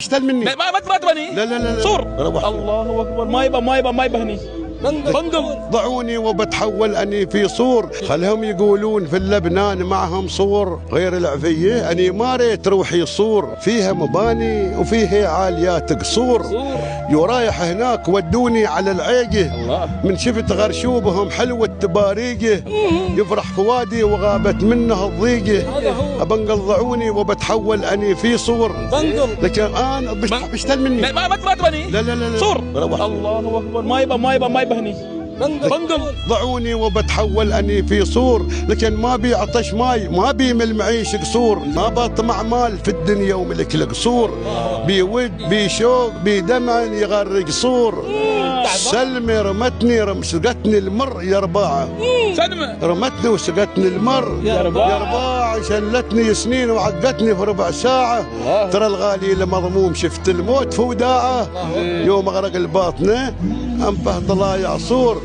اشتل مني. ما تبني. لا لا لا صور. روح. الله اكبر. ما يبهني. بندل. ضعوني وبتحول اني في صور. خلهم يقولون في اللبنان معهم صور غير العفيه. اني ما ريت روحي صور فيها مباني وفيها عاليات قصور. ورايح هناك ودوني على العيقه. من شفت غرشوبهم حلوه تباريقه. يفرح فؤادي وغابت منه الضيقه. ابنقل ضعوني وبتحول اني في صور. لكن انا بشتل مني. ما تبني. لا لا لا صور. روح. الله اكبر. ما يبهني. بندل. ضعوني وبتحول اني في صور. لكن ما بي عطش ماي ما بي من المعيش قصور. ما بطمع مال في الدنيا وملك القصور. بي ود بي شوق بي دمع يغرق صور. سلمي رمتني سقتني المر يا رباعه. سلمى رمتني وسقتني المر يا رباعه. شلتني سنين وعقتني في ربع ساعه. ترى الغالي لمضموم شفت الموت في وداعه. يوم غرق الباطنه انفه ضلايع صور.